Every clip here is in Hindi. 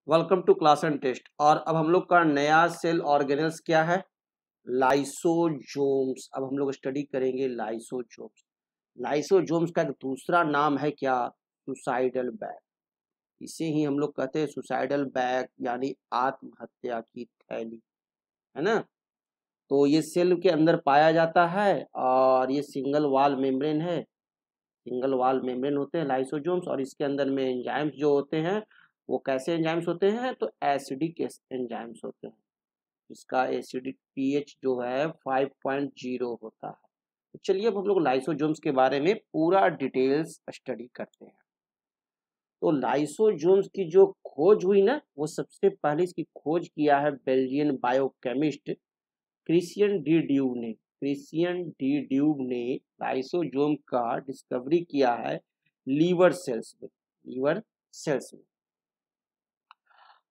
Welcome to class and test. और अब हम लोग का नया सेल ऑर्गेनेल्स क्या है? लाइसोजोम्स। अब हम लोग स्टडी करेंगे लाइसोजोम्स। लाइसोजोम्स का एक दूसरा नाम है क्या? Suicidal bag. इसे ही हम लोग कहते हैं सुसाइडल बैग, यानी आत्महत्या की थैली, है ना। तो ये सेल के अंदर पाया जाता है और ये सिंगल वॉल मेम्ब्रेन है। सिंगल वॉल मेम्ब्रेन होते हैं लाइसोजोम्स, और इसके अंदर में एंजाइम्स जो होते हैं वो कैसे एंजाइम्स होते हैं? तो एसिडिक एंजाइम्स होते हैं। इसका एसिडिक पीएच जो है 5.0 होता है। तो चलिए अब हम लोग लाइसोजोम्स के बारे में पूरा डिटेल्स स्टडी करते हैं। तो लाइसोजोम्स की जो खोज हुई ना, वो सबसे पहले इसकी खोज किया है Belgian biochemist Christian D dupe ने। क्रिस्चियन डी ड्यूब ने लाइसोजोम का डिस्कवरी किया है लीवर सेल्स में। लीवर सेल्स में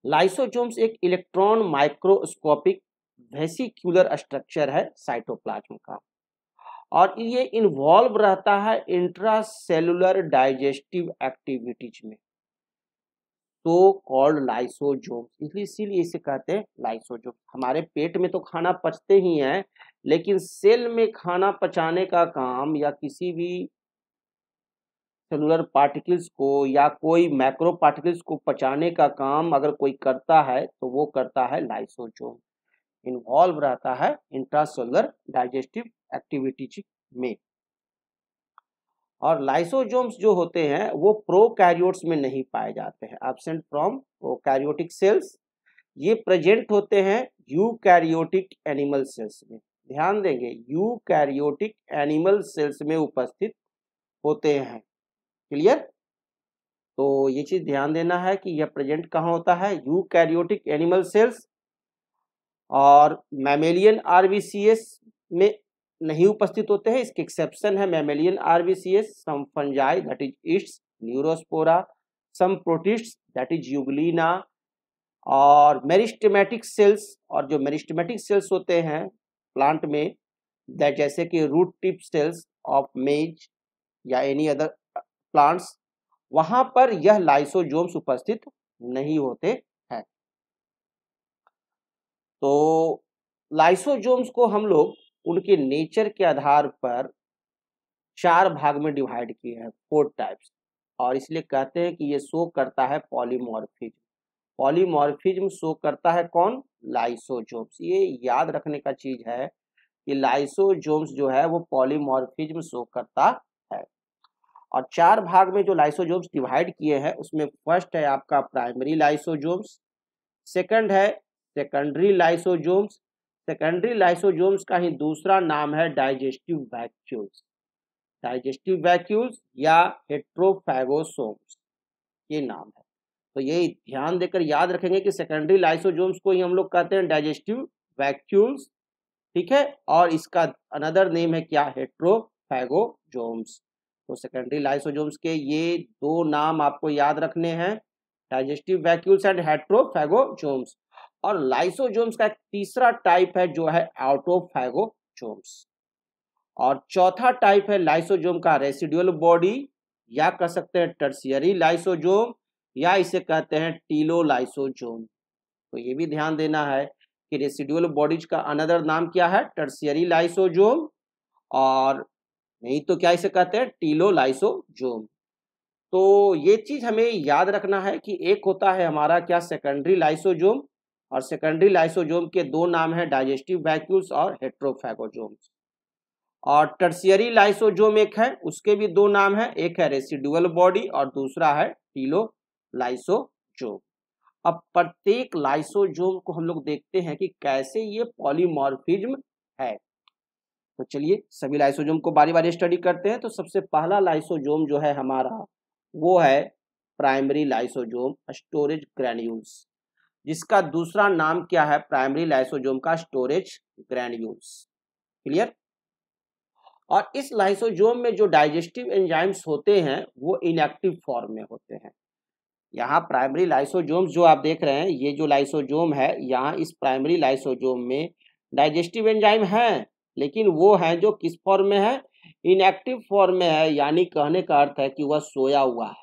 लाइसोजोम्स एक इलेक्ट्रॉन माइक्रोस्कोपिक वेसिक्यूलर स्ट्रक्चर है साइटोप्लाज्म का, और ये इन्वॉल्व रहता है इंट्रासेलुलर डाइजेस्टिव एक्टिविटीज में, तो कॉल्ड लाइसोजोम्स। इसीलिए इसे कहते हैं लाइसोजोम। हमारे पेट में तो खाना पचते ही हैं, लेकिन सेल में खाना पचाने का काम या किसी भी सेलुलर पार्टिकल्स को या कोई मैक्रो पार्टिकल्स को पचाने का काम अगर कोई करता है तो वो करता है लाइसोजोम। इन्वॉल्व रहता है इंट्रासेलुलर डाइजेस्टिव एक्टिविटीज में। और लाइसोजोम्स जो होते हैं वो प्रोकैरियोट्स में नहीं पाए जाते हैं, एब्सेंट फ्रॉम प्रोकैरियोटिक सेल्स। ये प्रेजेंट होते हैं यूकैरियोटिक एनिमल सेल्स में। ध्यान देंगे, यूकैरियोटिक एनिमल सेल्स में उपस्थित होते हैं। क्लियर? तो ये चीज ध्यान देना है कि यह प्रेजेंट कहाँ होता है? Eukaryotic animal cells. और मैमेलियन आरबीसीएस में नहीं उपस्थित होते हैं। इसके एक्सेप्शन है mammalian RBCs, some fungi that is yeasts, Neurospora, some protists that is Euglena, और मेरिस्टेमेटिक सेल्स। और जो मेरिस्टेमेटिक सेल्स होते हैं प्लांट में, दैट जैसे कि रूट टिप सेल्स ऑफ मेज या एनी अदर प्लांट्स, वहां पर यह लाइसोजोम्स उपस्थित नहीं होते हैं। तो लाइसोजोम्स को हम लोग उनके नेचर के आधार पर 4 भाग में डिवाइड किए हैं, 4 टाइप्स। और इसलिए कहते हैं कि ये शो करता है पॉलीमॉर्फिज्म। पॉलीमॉर्फिज्म शो करता है कौन? लाइसोजोम्स। ये याद रखने का चीज है कि लाइसोजोम्स जो है वो पॉलीमॉर्फिज्म शो करता है। और 4 भाग में जो लाइसोजोम्स डिवाइड किए हैं उसमें फर्स्ट है आपका प्राइमरी लाइसोजोम्स, सेकंड है सेकेंडरी लाइसोजोम्स। सेकेंडरी लाइसोजोम्स का ही दूसरा नाम है डाइजेस्टिव वैक्यूल्स। डाइजेस्टिव वैक्यूल्स या हेट्रोफैगोसोम्स, ये नाम है। तो ये ध्यान देकर याद रखेंगे कि सेकेंडरी लाइसोजोम्स को ही हम लोग कहते हैं डाइजेस्टिव वैक्यूल्स, ठीक है। और इसका अनदर नेम है क्या? हेट्रोफैगोजोम्स। तो सेकेंडरी लाइसोजोम्स के ये 2 नाम आपको याद रखने हैं, डाइजेस्टिव वैक्यूल्स एंड हेट्रोफैगोजोम्स। और लाइसोजोम्स का एक तीसरा टाइप है जो है ऑटोफैगोजोम्स। और चौथा टाइप है लाइसोजोम का रेसिडुअल बॉडी, या कह सकते हैं टर्शियरी लाइसोजोम, या इसे कहते हैं टीलोलाइसोजोम। तो ये भी ध्यान देना है कि रेसिडुअल बॉडीज का अनदर नाम क्या है? टर्शियरी लाइसोजोम, और नहीं तो क्या इसे कहते हैं? टीलोलाइसोजोम। तो ये चीज हमें याद रखना है कि एक होता है हमारा क्या? Secondary lysosome. और सेकेंडरी लाइसोजोम के 2 नाम है, डाइजेस्टिव वैक्यूल्स और हेट्रोफैगोजोम्स। और टर्शियरी लाइसोजोम एक है, उसके भी 2 नाम है, एक है रेसिडुअल बॉडी और दूसरा है टीलोलाइसोजोम। अब प्रत्येक लाइसोजोम को हम लोग देखते हैं कि कैसे ये पॉलीमॉर्फिज्म है। तो चलिए सभी लाइसोजोम को बारी बारी स्टडी करते हैं। तो सबसे पहला लाइसोजोम जो है हमारा वो है प्राइमरी लाइसोजोम स्टोरेज ग्रैन्यूल्स, जिसका दूसरा नाम क्या है? प्राइमरी लाइसोजोम का स्टोरेज ग्रैन्यूल्स। क्लियर? और इस लाइसोजोम में जो डाइजेस्टिव एंजाइम्स होते हैं वो इनएक्टिव फॉर्म में होते हैं। यहाँ प्राइमरी लाइसोजोम्स जो आप देख रहे हैं, ये जो लाइसोजोम है, यहाँ इस प्राइमरी लाइसोजोम में डाइजेस्टिव एंजाइम हैं, लेकिन वो हैं जो किस फॉर्म में है? इनएक्टिव फॉर्म में है। यानी कहने का अर्थ है कि वह सोया हुआ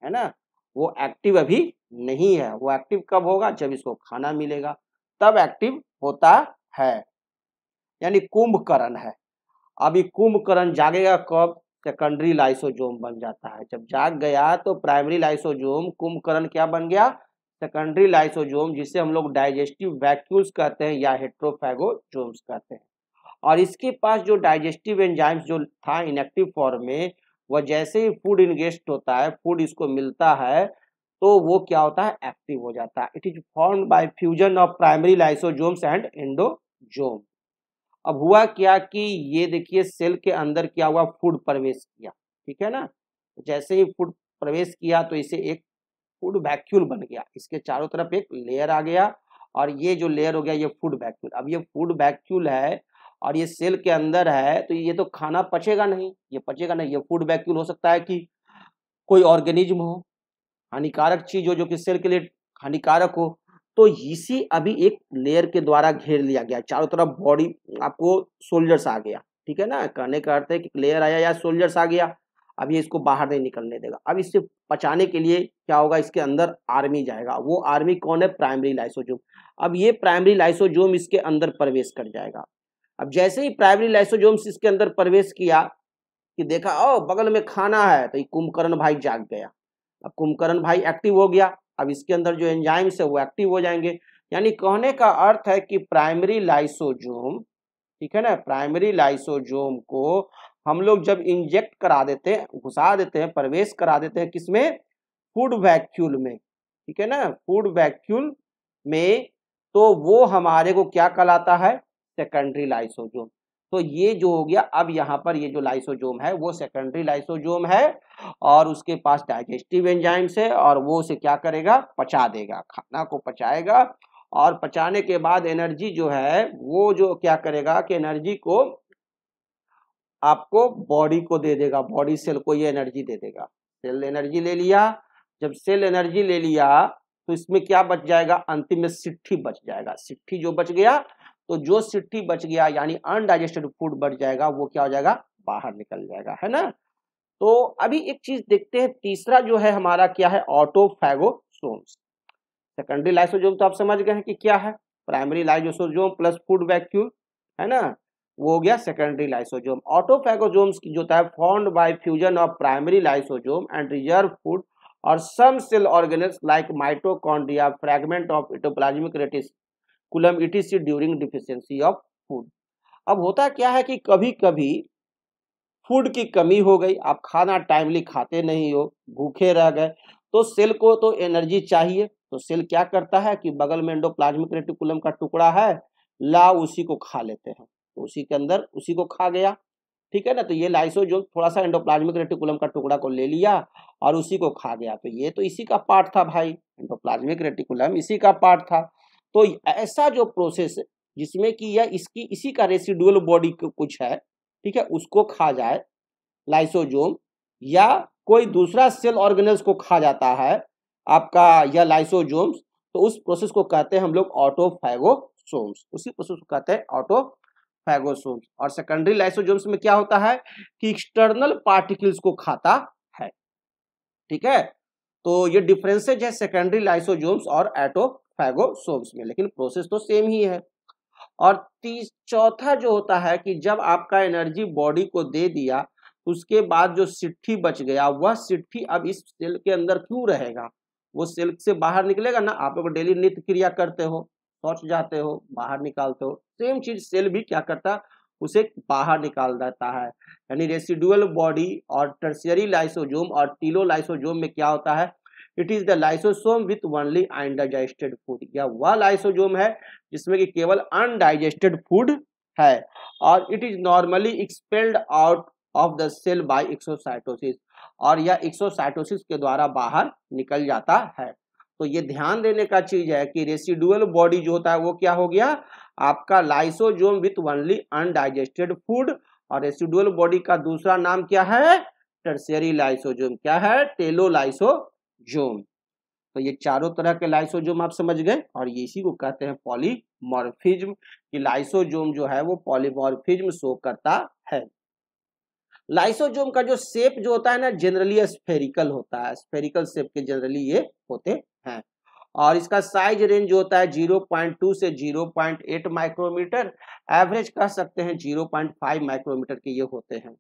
है ना। वो एक्टिव अभी नहीं है। वो एक्टिव कब होगा? जब इसको खाना मिलेगा तब एक्टिव होता है, यानी कुंभकर्ण है। अभी कुंभकर्ण जागेगा कब? सेकेंडरी लाइसोजोम बन जाता है। जब जाग गया तो प्राइमरी लाइसोजोम, कुंभकर्ण क्या बन गया? सेकेंडरी लाइसोजोम, जिसे हम लोग डाइजेस्टिव वैक्यूल्स कहते हैं या हेट्रोफैगोजोम्स कहते हैं। और इसके पास जो डाइजेस्टिव एंजाइम्स जो था इनएक्टिव फॉर्म में, वह जैसे ही फूड इंगेस्ट होता है, फूड इसको मिलता है, तो वो क्या होता है? एक्टिव हो जाता है। It is formed by fusion of primary lysosomes and endosome. अब हुआ क्या कि ये देखिए सेल के अंदर क्या हुआ? फूड प्रवेश किया, ठीक है ना। जैसे ही फूड प्रवेश किया तो इसे एक फूड वैक्यूल बन गया, इसके चारों तरफ एक लेयर आ गया और ये जो लेयर हो गया ये फूड वैक्यूल। अब ये फूड वैक्यूल है और ये सेल के अंदर है, तो ये तो खाना पचेगा नहीं, ये पचेगा नहीं। ये फूड वैक्यूल हो सकता है कि कोई ऑर्गेनिज्म हो, हानिकारक चीज हो जो कि सेल के लिए हानिकारक हो, तो इसी अभी एक लेयर के द्वारा घेर लिया गया चारों तरफ। बॉडी आपको सोल्जर्स आ गया, ठीक है ना। कहने का अर्थ है कि लेयर आया या सोल्जर्स आ गया, अब ये इसको बाहर नहीं निकलने देगा। अब इससे बचाने के लिए क्या होगा? इसके अंदर आर्मी जाएगा। वो आर्मी कौन है? Primary lysosome. अब ये प्राइमरी लाइसोजोम इसके अंदर प्रवेश कर जाएगा। अब जैसे ही प्राइमरी लाइसोजोम्स इसके अंदर प्रवेश किया कि देखा ओ बगल में खाना है, तो ये कुंभकर्ण भाई जाग गया। अब कुंभकर्ण भाई एक्टिव हो गया, अब इसके अंदर जो एंजाइम्स है वो एक्टिव हो जाएंगे। यानी कहने का अर्थ है कि प्राइमरी लाइसोजोम, ठीक है ना, प्राइमरी लाइसोजोम को हम लोग जब इंजेक्ट करा देते हैं, घुसा देते हैं, प्रवेश करा देते हैं किसमें? फूड वैक्यूल में, ठीक है ना, फूड वैक्यूल में, तो वो हमारे को क्या कहलाता है? Secondary lysosome. तो ये जो हो गया, अब यहाँ पर ये जो लाइसोजोम है वो सेकेंडरी लाइसोजोम है और उसके पास डाइजेस्टिव एंजाइम्स है और वो उसे क्या करेगा? पचा देगा, खाना को पचाएगा। और पचाने के बाद एनर्जी जो है वो जो क्या करेगा कि एनर्जी को आपको बॉडी को दे देगा, बॉडी सेल को ये एनर्जी दे देगा। सेल एनर्जी ले लिया, जब सेल एनर्जी ले लिया तो इसमें क्या बच जाएगा? अंतिम में सिट्ठी बच जाएगा। सिट्ठी जो बच गया, तो जो सिट्ठी बच गया यानी अनडाइजेस्टेड फूड बच जाएगा, वो क्या हो जाएगा? बाहर निकल जाएगा, है ना। तो अभी एक चीज देखते हैं, तीसरा जो है हमारा क्या है? ऑटोफैगोसोम्स। सेकेंडरी लाइसोजोम तो आप समझ गए हैं कि क्या है? Primary lysosome plus food vacuole, है ना, वो हो गया सेकेंडरी लाइसोजोम। ऑटोफैगोसोम्स की जो है formed by fusion of primary lysosome and reserve food और some cell organelles like mitochondria, fragment of endoplasmic reticulum ETC during deficiency of food. अब होता क्या है कि कभी कभी फूड की कमी हो गई, आप खाना टाइमली खाते नहीं हो, भूखे रह गए, तो सेल को तो एनर्जी चाहिए, तो सेल क्या करता है कि बगल में एंडोप्लाज्मिक रेटिकुलम का टुकड़ा है, ला उसी को खा लेते हैं, तो उसी के अंदर उसी को खा गया, ठीक है ना। तो ये लाइसोजोम थोड़ा सा एंडोप्लाज्मिक रेटिकुलम का टुकड़ा को ले लिया और उसी को खा गया, तो ये तो इसी का पार्ट था भाई, एंडोप्लाज्मिक रेटिकुलम इसी का पार्ट था। तो ऐसा जो प्रोसेस जिसमें कि यह इसकी इसी का रेसिडुअल बॉडी कुछ है, ठीक है, उसको खा जाए लाइसोजोम, या कोई दूसरा सेल ऑर्गेनेल्स को खा जाता है आपका यह लाइसोजोम्स, तो उस प्रोसेस को कहते हैं हम लोग ऑटोफैगोसोम्स। उसी प्रोसेस को कहते हैं ऑटोफैगोसोम्स। और सेकेंडरी लाइसोजोम्स में क्या होता है कि एक्सटर्नल पार्टिकल्स को खाता है, ठीक है। तो ये डिफरेंसेज है सेकेंडरी लाइसोजोम्स और ऑटोफैगोसोम्स में, लेकिन प्रोसेस तो सेम ही है। और चौथा जो होता है कि जब आपका एनर्जी बॉडी को दे दिया, उसके बाद जो सिट्ठी बच गया, वह सिट्ठी अब इस सेल के अंदर क्यों रहेगा? वो सेल से बाहर निकलेगा ना। आप लोग डेली नित्य क्रिया करते हो, शौच जाते हो, बाहर निकालते हो, सेम चीज सेल भी क्या करता है? उसे बाहर निकाल देता है। यानी रेसिडुअल बॉडी और टर्शियरी लाइसोजोम और टीलोलाइसोजोम में क्या होता है? It is the lysosome with only undigested food. यह वह लाइसोजोम है जिसमें कि केवल अनडाइजेस्टेड फूड है और it is normally expelled out of the cell by exocytosis, और यह एक्सोसाइटोसिस के द्वारा बाहर निकल जाता है। तो ये ध्यान देने का चीज है कि रेसिडुअल बॉडी जो होता है वो क्या हो गया? आपका lysosome with only undigested food, और रेसिडुअल बॉडी का दूसरा नाम क्या है? Tertiary lysosome. क्या है? टेलोलाइसोजोम। तो ये चारों तरह के लाइसोजोम आप समझ गए, और ये इसी को कहते हैं पॉलीमॉर्फिज्म, कि लाइसोजोम जो है वो पॉलीमॉर्फिज्म शो करता है। लाइसोजोम का जो शेप जो होता है ना जनरली स्फेरिकल होता है, स्फेरिकल शेप के जनरली ये होते हैं और इसका साइज रेंज जो होता है 0.2 से 0.8 माइक्रोमीटर, एवरेज कह सकते हैं 0.5 माइक्रोमीटर के ये होते हैं।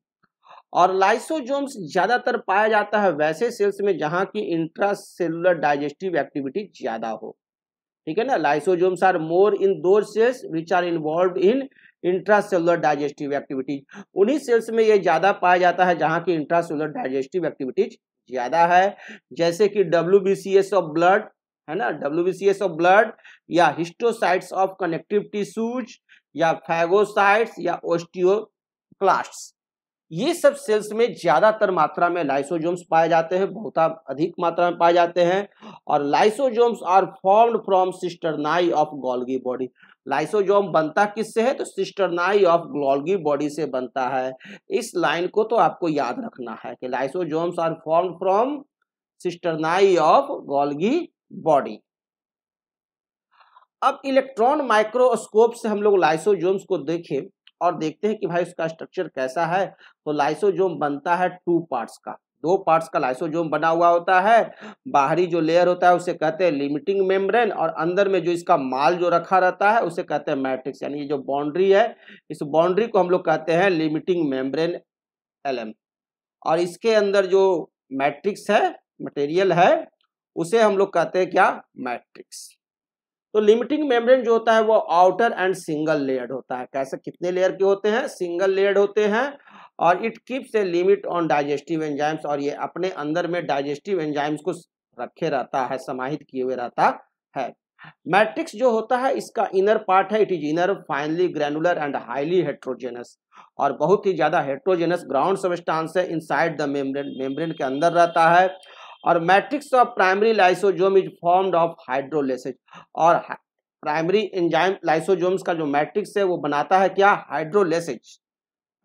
और लाइसोजोम्स ज्यादातर पाया जाता है वैसे सेल्स में जहां की इंट्रासेलुलर डाइजेस्टिव एक्टिविटी ज्यादा हो, ठीक है ना। Lysosomes are more in those cells which are involved in intracellular digestive activities, उन्हीं सेल्स में ये ज्यादा पाया जाता है जहां की इंट्रासेलुलर डाइजेस्टिव एक्टिविटीज ज्यादा है, जैसे कि WBCS ऑफ ब्लड, है ना, WBCS ऑफ ब्लड या हिस्टोसाइट्स ऑफ कनेक्टिव टिश्यूज या फैगोसाइट्स या ओस्टियोक्लास्ट्स, ये सब सेल्स में ज्यादातर मात्रा में लाइसोजोम्स पाए जाते हैं, बहुत अधिक मात्रा में पाए जाते हैं। और lysosomes are formed from cisternae of Golgi body, lysosome बनता किससे है तो सिस्टर्नाई ऑफ गोल्गी बॉडी से बनता है। इस लाइन को तो आपको याद रखना है कि lysosomes are formed from cisternae of Golgi body. अब इलेक्ट्रॉन माइक्रोस्कोप से हम लोग लाइसोजोम्स को देखें और देखते हैं कि भाई उसका स्ट्रक्चर कैसा है। तो लाइसोजोम बनता है 2 पार्ट्स का, 2 पार्ट्स का लाइसोजोम बना हुआ होता है। बाहरी जो लेयर होता है उसे कहते हैं लिमिटिंग मेम्ब्रेन और अंदर में जो इसका माल जो रखा रहता है उसे कहते हैं मैट्रिक्स, यानी ये जो बाउंड्री है इस बाउंड्री को हम लोग कहते हैं लिमिटिंग मेम्ब्रेन LM। और इसके अंदर जो मैट्रिक्स है, मटेरियल है, उसे हम लोग कहते हैं क्या, मैट्रिक्स। तो लिमिटिंग मेम्ब्रेन जो होता है वो आउटर एंड सिंगल लेयर्ड होता है। कैसे, कितने लेयर के होते हैं, सिंगल लेयर्ड होते हैं। और it keeps a limit on digestive enzymes, और ये अपने अंदर में डाइजेस्टिव एंजाइम्स को रखे रहता है, समाहित किए हुए रहता है। मैट्रिक्स जो होता है इसका इनर पार्ट है, it is inner finely granular and highly heterogenous, और बहुत ही ज्यादा हेट्रोजेनस ग्राउंड सबस्टांस है इनसाइड द मेम्ब्रेन, मेम्ब्रेन के अंदर रहता है। और matrix of primary lysosome is formed of hydrolases, और प्राइमरी एंजाइम लाइसोजोम्स का जो मैट्रिक्स है वो बनाता है क्या, हाइड्रोलेसेज।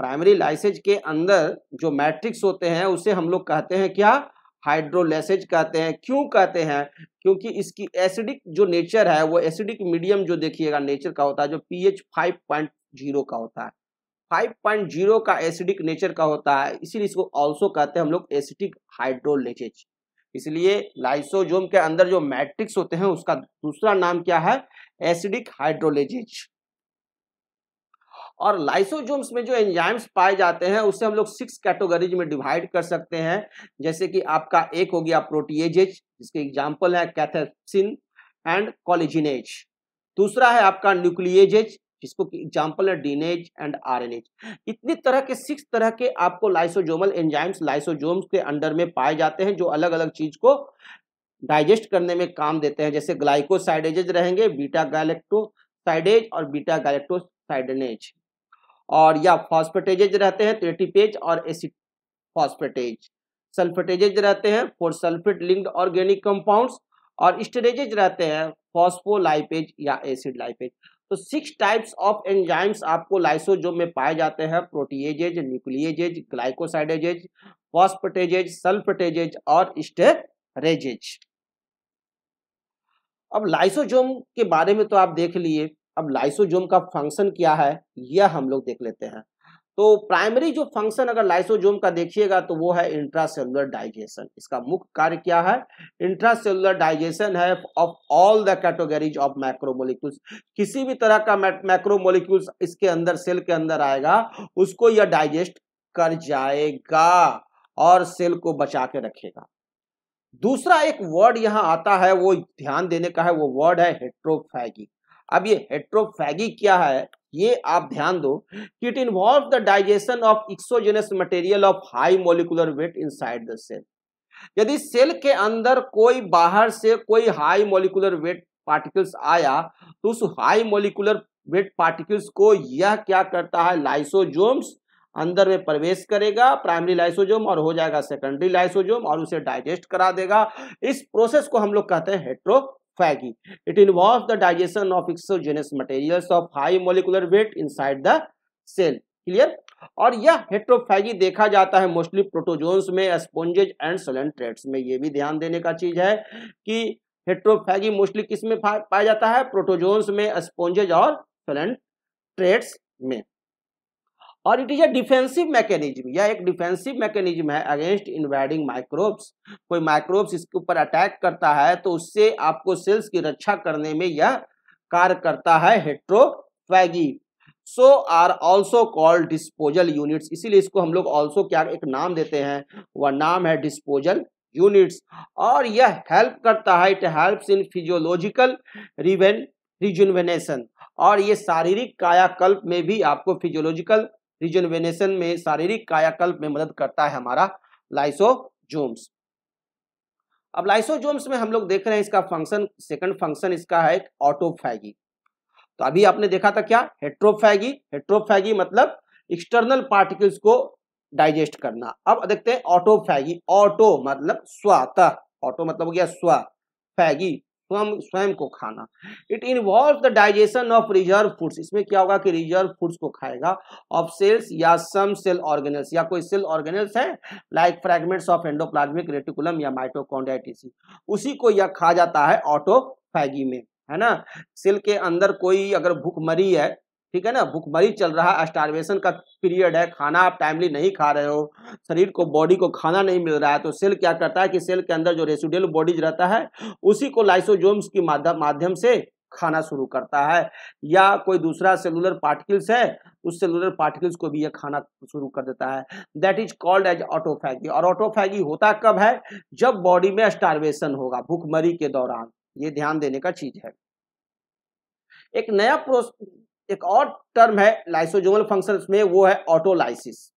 प्राइमरी लाइसेज के अंदर जो मैट्रिक्स होते हैं उसे हम लोग कहते हैं क्या, हाइड्रोलेसेज कहते हैं। क्यों कहते हैं, क्योंकि इसकी एसिडिक जो नेचर है वो एसिडिक मीडियम जो देखिएगा नेचर का होता है, जो pH 5.0 का होता है, 5.0 का एसिडिक नेचर का होता है, इसीलिए इसको ऑल्सो कहते हैं हम लोग एसिडिक हाइड्रोलेसेज। इसलिए लाइसोजोम के अंदर जो मैट्रिक्स होते हैं उसका दूसरा नाम क्या है, एसिडिक हाइड्रोलेसेज। और लाइसोजोम्स में जो एंजाइम्स पाए जाते हैं उसे हम लोग 6 कैटेगरीज में डिवाइड कर सकते हैं। जैसे कि आपका एक हो गया प्रोटीएजेज, जिसके एग्जांपल है कैथेप्सिन एंड कोलेजिनेज। दूसरा है आपका न्यूक्लिएजेज, जिसको एग्जांपल है डीनेज एंड आरएनएज। इतनी तरह के 6 तरह के आपको लाइसोजोमल एंजाइम्स लाइसोजोम्स के अंडर में पाए जाते हैं, जो अलग अलग चीज को डाइजेस्ट करने में काम देते हैं। जैसे ग्लाइकोसाइडेजेज रहेंगे, बीटा गैलेक्टोसाइडेज और बीटा गैलेक्टोसाइडेनेज, और या फॉस्फेटेजेज रहते हैं, तो एटीपेज और एसिड फॉस्फेटेज। सल्फेटेजेज रहते हैं for sulphate linked organic compounds, और स्टेरेजेज रहते हैं फॉस्फोलाइपेज या एसिड लाइपेज। तो 6 टाइप्स ऑफ एंजाइम्स आपको लाइसोजोम में पाए जाते हैं, प्रोटीएजेज, न्यूक्लिएजेज, ग्लाइकोसाइडेजेज, फॉस्फेटेजेज, सल्फेटेजेज और स्टेरेजेज। अब लाइसोजोम के बारे में तो आप देख लिए, अब लाइसोजोम का फंक्शन क्या है यह हम लोग देख लेते हैं। तो प्राइमरी जो फंक्शन अगर लाइसोजोम का देखिएगा तो वो है इंट्रासेलुलर डाइजेशन। इसका मुख्य कार्य क्या है, इंट्रासेलुलर डाइजेशन है of all the categories of macromolecules. किसी भी तरह का मैक्रोमोलिक्यूल्स इसके अंदर सेल के अंदर आएगा उसको यह डाइजेस्ट कर जाएगा और सेल को बचा के रखेगा। दूसरा एक वर्ड यहां आता है वो ध्यान देने का है, वो वर्ड है हेट्रोफैगी। अब ये हेट्रोफैगी क्या है ये आप ध्यान दो कि it involve the digestion of exogenous material of high molecular weight inside the cell. यदि सेल के अंदर कोई बाहर से कोई हाई मोलिकुलर वेट पार्टिकल्स आया तो उस हाई मोलिकुलर वेट पार्टिकल्स को यह क्या करता है, लाइसोजोम्स अंदर में प्रवेश करेगा, प्राइमरी लाइसोजोम, और हो जाएगा सेकेंडरी लाइसोजोम और उसे डाइजेस्ट करा देगा। इस प्रोसेस को हम लोग कहते हैं heterophagy. It involves the digestion of exogenous materials of high molecular weight inside the cell. Clear. और यह हेट्रोफैगी देखा जाता है मोस्टली प्रोटोजोन्स में, स्पॉन्जेज एंड सोलेंट्रेट्स में। ये भी ध्यान देने का चीज है कि हेट्रोफैगी मोस्टली किस में पाया जाता है, प्रोटोजोन्स में, स्पॉन्जेज और सोलेंट्रेट्स में। और it is a defensive mechanism, यह एक डिफेंसिव मैकेनिज्म है अगेंस्ट इन्वेडिंग माइक्रोब्स। कोई माइक्रोब्स इसके ऊपर अटैक करता है तो उससे आपको सेल्स की रक्षा करने में यह कार्य करता है heterophagy. So are also called disposal units, इसीलिए इसको हम लोग ऑल्सो क्या एक नाम देते हैं, वह नाम है डिस्पोजल यूनिट्स। और यह हेल्प करता है, इट हेल्प्स इन फिजियोलॉजिकल रिजुनवेनेशन, और ये शारीरिक कायाकल्प में भी आपको फिजियोलॉजिकल रिजुनवेनेशन में शारीरिक कायाकल्प में मदद करता है हमारा लाइसोजोम्स। अब लाइसोजोम्स में हम लोग देख रहे हैं इसका फंक्शन, सेकंड फंक्शन इसका है ऑटोफैगी। तो अभी आपने देखा था क्या, हेट्रोफैगी, हेट्रोफैगी मतलब एक्सटर्नल पार्टिकल्स को डाइजेस्ट करना। अब देखते हैं ऑटोफैगी, ऑटो मतलब स्वतः, ऑटो मतलब हो गया स्व, फैगी स्वयं को खाना। It involve the digestion of reserve foods, इसमें क्या होगा कि रिजर्व फूड्स को खाएगा, ऑफ सेल्स या सम सेल ऑर्गेनल्स, या कोई सेल ऑर्गेनल्स है like fragments of endoplasmic reticulum या माइटोकॉन्ड्रिया टीसी, उसी को यह खा जाता है ऑटोफैगी में, है ना। सेल के अंदर कोई अगर भूखमरी है, ठीक है ना, भूखमरी चल रहा है, स्टार्वेशन का पीरियड है, खाना आप टाइमली नहीं खा रहे हो, शरीर को बॉडी को खाना नहीं मिल रहा है, तो सेल क्या करता है कि सेल के अंदर जो रेसिडुअल बॉडीज रहता है उसी को लाइसोजोम्स की माध्यम से खाना शुरू करता है, या कोई दूसरा सेलुलर पार्टिकल्स है उस सेलुलर पार्टिकल्स को भी यह खाना शुरू कर देता है। That is called as autophagy. और ऑटोफैगी होता कब है, जब बॉडी में स्टार्वेशन होगा, भूखमरी के दौरान, ये ध्यान देने का चीज है। एक और टर्म है लाइसोजोमल फंक्शंस में, वो है ऑटोलाइसिस।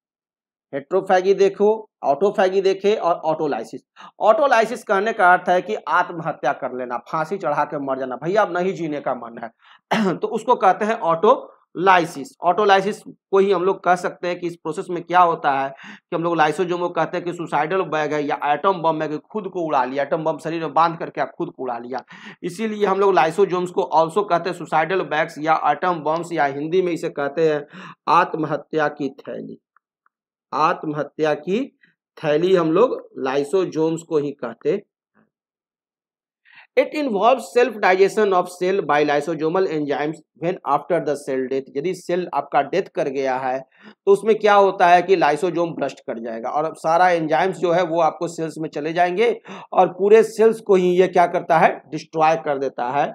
हेट्रोफैगी देखो, ऑटोफैगी देखे और ऑटोलाइसिस। ऑटोलाइसिस कहने का अर्थ है कि आत्महत्या कर लेना, फांसी चढ़ा के मर जाना, भैया अब नहीं जीने का मन है तो उसको कहते हैं ऑटोलाइसिस। ऑटोलाइसिस को ही हम लोग कह सकते हैं कि इस प्रोसेस में क्या होता है कि हम लोग लाइसोजोम को कहते हैं कि सुसाइडल बैग है या एटम बम है कि खुद को उड़ा लिया, एटम बम शरीर में बांध करके खुद को उड़ा लिया, इसीलिए हम लोग लाइसोजोम्स को ऑल्सो कहते हैं सुसाइडल बैग्स या एटम बम्स, या हिंदी में इसे कहते हैं आत्महत्या की थैली। आत्महत्या की थैली हम लोग लाइसोजोम्स को ही कहते हैं। It involve self digestion of cell by lysosomal enzymes when after the cell death. यदि सेल आपका डेथ कर गया है तो उसमें क्या होता है कि लाइसोजोम ब्रस्ट कर जाएगा और सारा एंजाइम्स जो है वो आपको सेल्स में चले जाएंगे और पूरे सेल्स को ही ये क्या करता है, डिस्ट्रॉय कर देता है,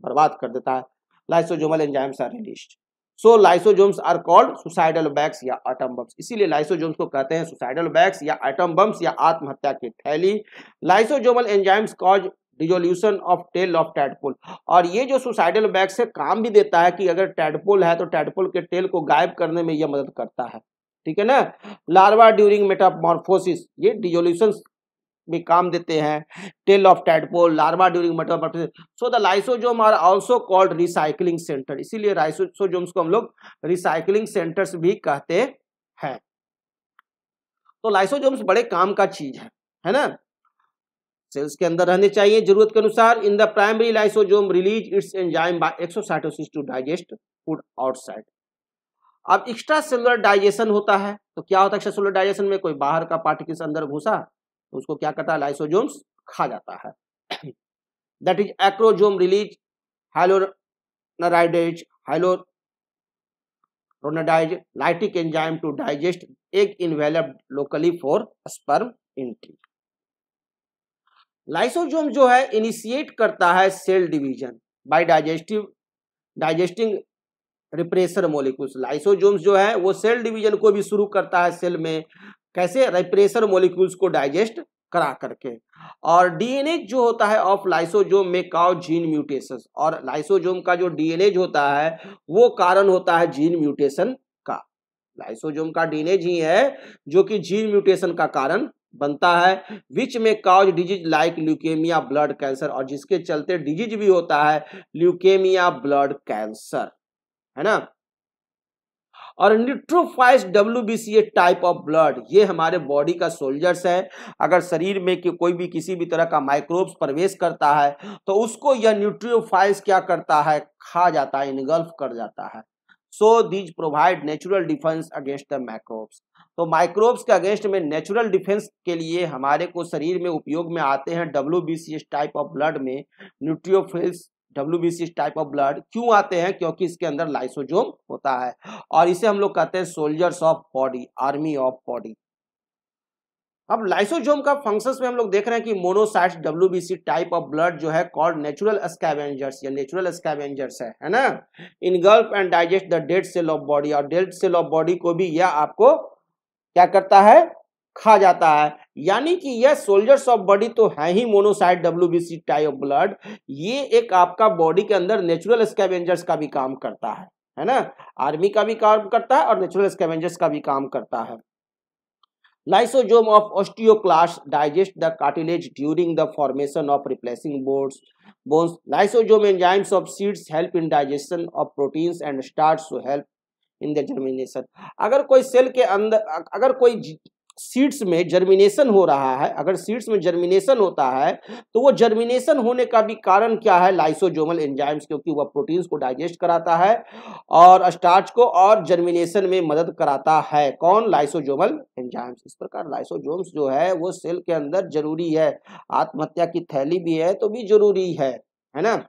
बर्बाद कर देता है। Lysosomal enzymes are released, so lysosomes are called suicidal bags या एटम बम्स। इसीलिए लाइसोजोम्स को कहते हैं सुसाइडल बैग्स या एटम बम्स या आत्महत्या की थैली। Lysosomal enzymes cause dissolution of tail of tadpole. और ये जो सुसाइडल बैग्स से काम भी देता है कि अगर टैडपोल है तो टैडपोल के टेल को गायब करने में यह मदद करता है, ठीक है ना। लार्वा ड्यूरिंग मेटामॉर्फोसिस, ये डिजोल्यूशन में काम देते हैं, tail of tadpole, larva during metamorphosis. So the lysosome are also called recycling centre, इसीलिए लाइसोजोम्स को हम लोग रिसाइकलिंग सेंटर्स भी कहते हैं। तो लाइसोजोम्स बड़े काम का चीज है ना, सेल्स के अंदर रहने चाहिए जरूरत के अनुसार। In the primary lysosome release its enzyme by exocytosis to digest food outside. अब एक्स्ट्रा सेलुलर डाइजेशन होता है, तो क्या होता है एक्स्ट्रा सेलुलर डाइजेशन में, कोई बाहर का पार्टिकल्स अंदर घुसा तो उसको क्या करता है, लाइसोजोम्स खा जाता है। That is acrosome release hyaluronidase lytic enzyme to digest egg enveloped locally for sperm entry. Lysosome जो है इनिशिएट करता है cell division by digesting repressor molecules. Lysosomes जो है वो सेल डिवीजन को भी शुरू करता है सेल में, कैसे, रिप्रेसर मॉलिक्यूल्स को डाइजेस्ट करा करके। और डीएनए जो होता है ऑफ लाइसोजोम में काउ जीन म्यूटेशन, और लाइसोजोम का जो डीएनए होता है वो कारण होता है जीन म्यूटेशन का। लाइसोजोम का डीएनए ही है जो कि जीन म्यूटेशन का कारण बनता है, विच में cause disease like leukaemia, blood cancer, और जिसके चलते डिजीज भी होता है ल्यूकेमिया, ब्लड कैंसर, है ना। और न्यूट्रोफाइल्स WBC टाइप ऑफ ब्लड, ये हमारे बॉडी का सोल्जर्स है। अगर शरीर में कोई भी किसी भी तरह का माइक्रोब्स प्रवेश करता है तो उसको यह न्यूट्रोफाइल्स क्या करता है, खा जाता है, इनगल्फ कर जाता है। So these provide natural defence against the microbes. तो माइक्रोब्स के अगेंस्ट में नेचुरल डिफेंस के लिए हमारे को शरीर में उपयोग में आते हैं WBC टाइप ऑफ ब्लड में neutrophils WBC type of blood क्यों आते हैं? क्योंकि इसके अंदर लाइसोजोम होता है और इसे हम लोग कहते हैं soldiers of body, army of body. अब लाइसोजोम का फंक्शंस में हम लोग देख रहे हैं कि monocytes WBC type of blood जो है कॉल्ड नेचुरल स्कैवेंजर्स, या नेचुरल स्कैवेंजर्स है ना, engulf and digest the dead cell of body, और डेड सेल ऑफ बॉडी को भी यह आपको क्या करता है? खा जाता है। यानी कि यह सोल्जर्स ऑफ बॉडी तो है ही monocyte WBC type of blood, ये एक आपका बॉडी के अंदर नेचुरल स्कैवेंजर्स का भी काम करता है ना, आर्मी का भी काम करता है और नेचुरल स्कैवेंजर्स का भी काम करता है। Lysosome of osteoclasts digest the cartilage during the formation of replacing bones. Lysosome enzymes of seeds help in digestion of proteins and starch to help in the germination. अगर कोई सेल के अंदर, अगर कोई सीड्स में जर्मिनेशन हो रहा है, अगर सीड्स में जर्मिनेशन होता है तो वो जर्मिनेशन होने का भी कारण क्या है? लाइसोजोमल एंजाइम्स, क्योंकि वह प्रोटीन्स को डाइजेस्ट कराता है और स्टार्च को, और जर्मिनेशन में मदद कराता है। कौन? Lysosomal enzymes. इस प्रकार लाइसोजोम्स जो है वो सेल के अंदर जरूरी है, आत्महत्या की थैली भी है तो भी जरूरी है ना।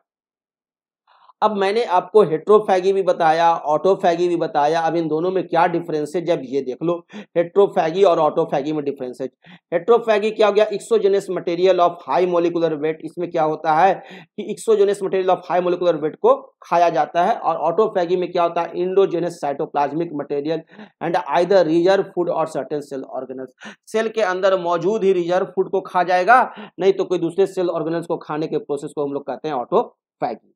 अब मैंने आपको हेट्रोफैगी भी बताया, ऑटोफैगी भी बताया। अब इन दोनों में क्या डिफरेंस है जब ये देख लो, हेट्रोफैगी और ऑटोफैगी में डिफरेंस है। हेट्रोफैगी क्या हो गया? Exogenous material of high molecular wait. इसमें क्या होता है कि exogenous material of high molecular wait को खाया जाता है। और ऑटोफैगी में क्या होता है? Endogenous cytoplasmic material and either reserve food और सर्टेन सेल ऑर्गेनल्स। सेल के अंदर मौजूद ही रिजर्व फूड को खा जाएगा, नहीं तो कोई दूसरे सेल ऑर्गेनल्स को खाने के प्रोसेस को हम लोग कहते हैं ऑटोफैगी।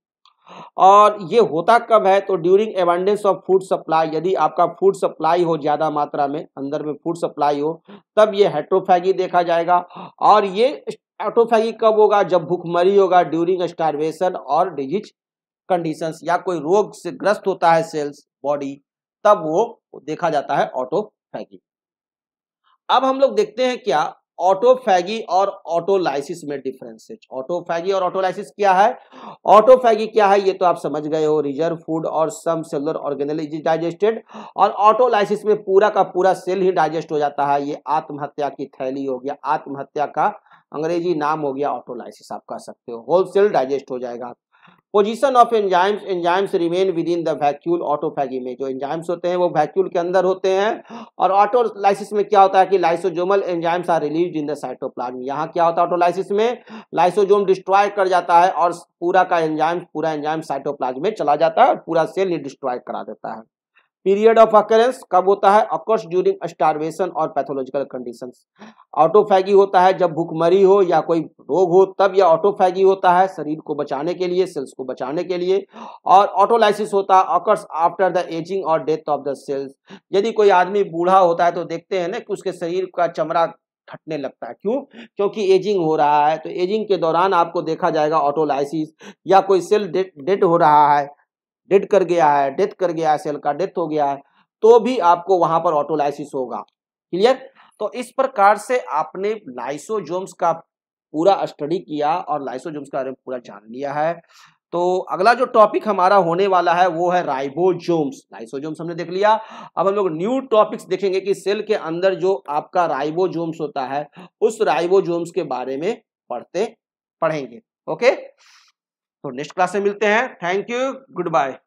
और ये होता कब है? तो during abundance of food supply, यदि आपका फूड सप्लाई हो ज्यादा मात्रा में, अंदर में फूड सप्लाई हो, तब ये हेट्रोफैगी देखा जाएगा। और ये ऑटोफैगी कब होगा? जब भूखमरी होगा, ड्यूरिंग स्टार्वेशन और डिजीज कंडीशंस, या कोई रोग से ग्रस्त होता है सेल्स बॉडी, तब वो देखा जाता है ऑटोफैगी। अब हम लोग देखते हैं क्या ऑटोफैगी और ऑटोलाइसिस में डिफरेंस है। ऑटोफैगी और ऑटोलाइसिस क्या है? ऑटोफैगी क्या है ये तो आप समझ गए हो, रिजर्व फूड और सम सेलुलर ऑर्गेनेल इज डाइजेस्टेड। और ऑटोलाइसिस में पूरा का पूरा सेल ही डाइजेस्ट हो जाता है। ये आत्महत्या की थैली हो गया, आत्महत्या का अंग्रेजी नाम हो गया ऑटोलाइसिस, आप कह सकते हो। होल सेल डाइजेस्ट हो जाएगा। Position of enzymes, enzymes remain with in the vacuole. Autophagy में जो एंजाइम्स होते हैं वो वैक्यूल के अंदर होते हैं। और ऑटोलाइसिस में क्या होता है कि lysosomal enzymes are released in the cytoplasm. यहाँ क्या होता है? ऑटोलाइसिस में लाइसोजोम डिस्ट्रॉय कर जाता है और पूरा एंजाइम साइटोप्लाज्म में चला जाता है और पूरा सेल ही डिस्ट्रॉय करा देता है। पीरियड ऑफ अकरेंस कब होता है? ऑकर्स ड्यूरिंग स्टार्वेशन और पैथोलॉजिकल कंडीशंस। ऑटोफैगी होता है जब भूखमरी हो या कोई रोग हो, तब यह ऑटोफैगी होता है, शरीर को बचाने के लिए, सेल्स को बचाने के लिए। और ऑटोलाइसिस होता है ऑकर्स आफ्टर द एजिंग और डेथ ऑफ द सेल्स। यदि कोई आदमी बूढ़ा होता है तो देखते हैं ना कि उसके शरीर का चमड़ा फटने लगता है। क्यों? क्योंकि एजिंग हो रहा है। तो एजिंग के दौरान आपको देखा जाएगा ऑटोलाइसिस। या कोई सेल डेड हो रहा है, डेथ कर गया है, सेल का डेथ हो गया है, तो भी आपको वहां पर ऑटोलाइसिस होगा। क्लियर? तो इस प्रकार से आपने लाइसोजोम्स का पूरा स्टडी किया और लाइसोजोम्स के बारे में पूरा जान लिया है। तो अगला जो टॉपिक हमारा होने वाला है वो है राइबोसोम्स। लाइसोजोम्स हमने देख लिया, अब हम लोग न्यू टॉपिक्स देखेंगे कि सेल के अंदर जो आपका राइबोसोम्स होता है उस राइबोसोम्स के बारे में पढ़ेंगे। ओके, तो नेक्स्ट क्लास में मिलते हैं। Thank you, good bye.